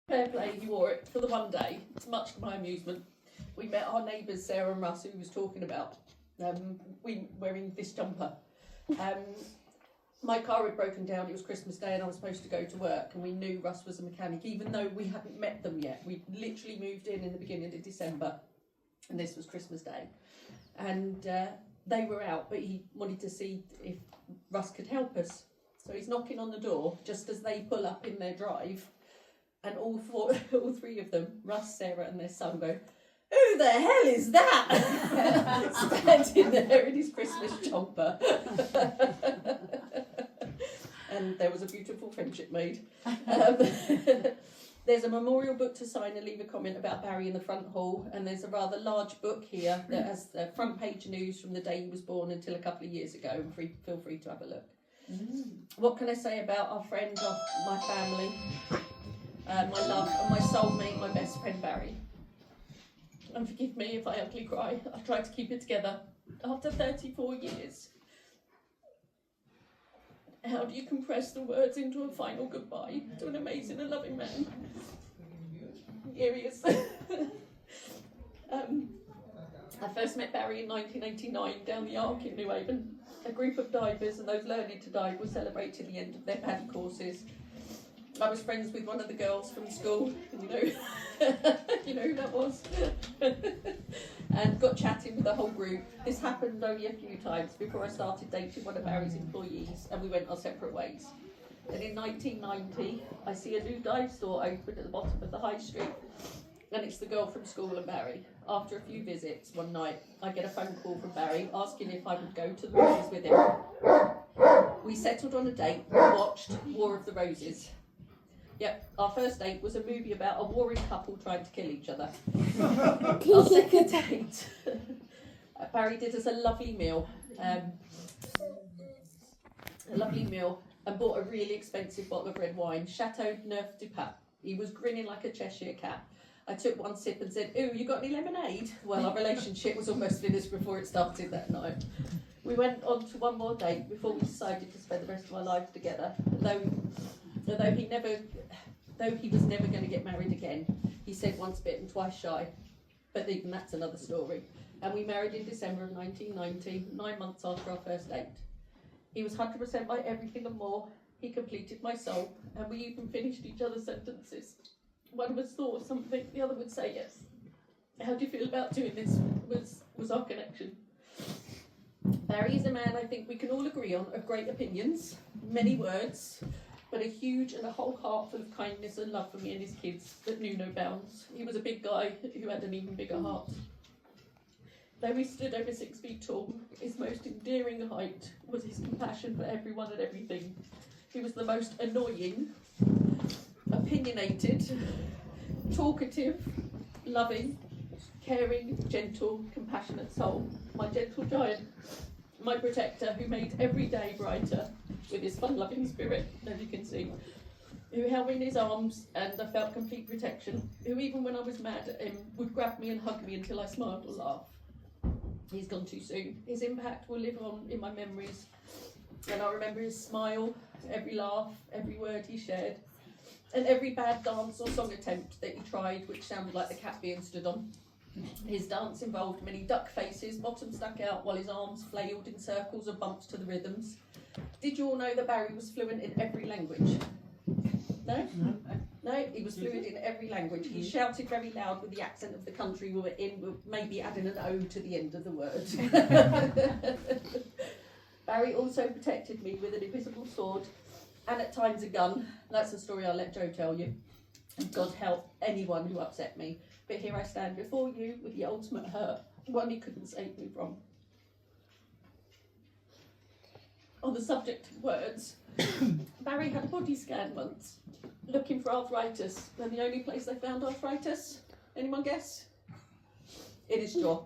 Fair play, he wore it for the one day. It's much to my amusement. We met our neighbours, Sarah and Russ, who he was talking about, wearing this jumper. My car had broken down, it was Christmas Day and I was supposed to go to work, and we knew Russ was a mechanic, even though we hadn't met them yet. We literally moved in the beginning of December, and this was Christmas Day. And they were out, but he wanted to see if Russ could help us. So he's knocking on the door just as they pull up in their drive, and all three of them, Russ, Sarah and their son, go, "Who the hell is that?" Standing there in his Christmas jumper. And there was a beautiful friendship made. There's a memorial book to sign and leave a comment about Barry in the front hall, and there's a rather large book here that has the front page news from the day he was born until a couple of years ago, and feel free to have a look. What can I say about our friend, my family, my love, and my soulmate, my best friend Barry? And forgive me if I ugly cry, I tried to keep it together. After 34 years, how do you compress the words into a final goodbye to an amazing and loving man? Here he is. I first met Barry in 1989 down the Ark in New Haven. A group of divers and those learning to dive were celebrating the end of their PADI courses. I was friends with one of the girls from school, you know who that was, and got chatting with the whole group. This happened only a few times before I started dating one of Barry's employees, and we went our separate ways. And in 1990, I see a new dive store open at the bottom of the high street, and it's the girl from school and Barry. After a few visits, one night, I get a phone call from Barry asking if I would go to the Roses with him. We settled on a date and watched War of the Roses. Yep, our first date was a movie about a warring couple trying to kill each other. Our second date, Barry did us a lovely meal, and bought a really expensive bottle of red wine, Chateau Neuf du Pape. He was grinning like a Cheshire cat. I took one sip and said, "Ooh, you got any lemonade?" Well, our relationship was almost finished before it started that night. We went on to one more date before we decided to spend the rest of our lives together. Though he was never going to get married again. He said once bitten, twice shy. But even that's another story. And we married in December of 1990, 9 months after our first date. He was 100% my everything and more. He completed my soul, and we even finished each other's sentences. One of us thought something, the other would say yes. How do you feel about doing this? Was our connection. Barry is a man I think we can all agree on, of great opinions, many words, but a huge and a whole heart full of kindness and love for me and his kids that knew no bounds. He was a big guy who had an even bigger heart. Though he stood over 6 feet tall, his most endearing height was his compassion for everyone and everything. He was the most annoying, opinionated, talkative, loving, caring, gentle, compassionate soul. My gentle giant, my protector, who made every day brighter with his fun-loving spirit, as you can see, who held me in his arms and I felt complete protection, who even when I was mad at him would grab me and hug me until I smiled or laughed. He's gone too soon. His impact will live on in my memories, and I remember his smile, every laugh, every word he shared, and every bad dance or song attempt that he tried which sounded like the cat being stood on. His dance involved many duck faces, bottom stuck out while his arms flailed in circles or bumps to the rhythms. Did you all know that Barry was fluent in every language? No? No, he was fluent in every language. He shouted very loud with the accent of the country we were in, maybe adding an O to the end of the word. Barry also protected me with an invisible sword and at times a gun. That's a story I'll let Joe tell you. God help anyone who upset me. But here I stand before you with the ultimate hurt, one he couldn't save me from. On the subject of words, Barry had a body scan once, looking for arthritis, and the only place they found arthritis, anyone guess? In his jaw.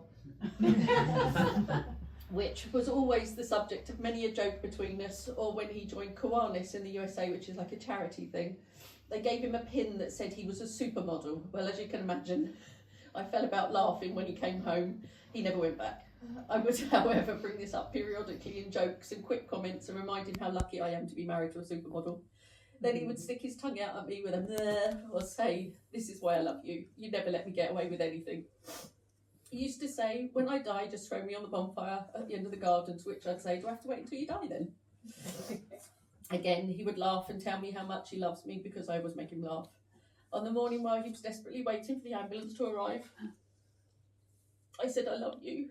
Which was always the subject of many a joke between us, or when he joined Kiwanis in the USA, which is like a charity thing. They gave him a pin that said he was a supermodel. Well, as you can imagine, I fell about laughing when he came home. He never went back. I would, however, bring this up periodically in jokes and quick comments and remind him how lucky I am to be married to a supermodel. Then he would stick his tongue out at me with a meh, or say, "This is why I love you. You never let me get away with anything." He used to say, "When I die, just throw me on the bonfire at the end of the garden," to which I'd say, "Do I have to wait until you die then?" Again, he would laugh and tell me how much he loves me because I always make him laugh. On the morning while he was desperately waiting for the ambulance to arrive, I said, "I love you."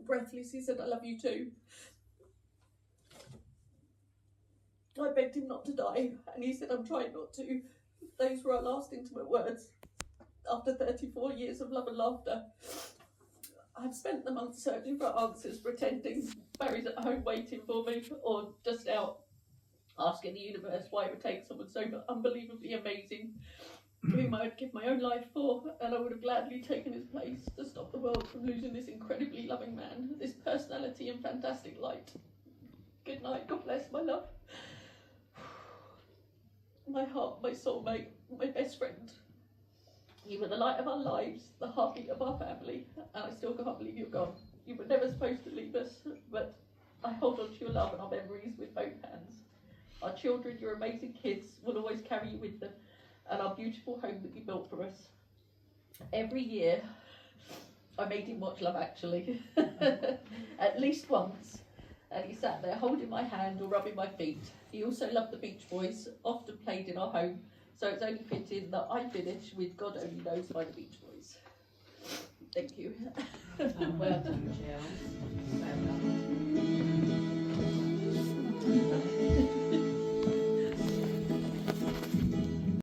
Breathless, he said, "I love you too." I begged him not to die, and he said, "I'm trying not to." Those were our last intimate words. After 34 years of love and laughter, I've spent the month searching for answers, pretending Barry's at home waiting for me, or just out asking the universe why it would take someone so unbelievably amazing, whom I would give my own life for, and I would have gladly taken his place to stop the world from losing this incredibly loving man, this personality and fantastic light. Good night, God bless, my love. My heart, my soulmate, my best friend. You were the light of our lives, the heartbeat of our family, and I still can't believe you're gone. You were never supposed to leave us, but I hold on to your love and our memories with both hands. Our children, your amazing kids, will always carry you with them, and our beautiful home that you built for us. Every year, I made him watch Love Actually, at least once, and he sat there holding my hand or rubbing my feet. He also loved the Beach Boys, often played in our home, so it's only fitting that I finish with God Only Knows by the Beach Boys. Thank you. Well done, Jill. Well done.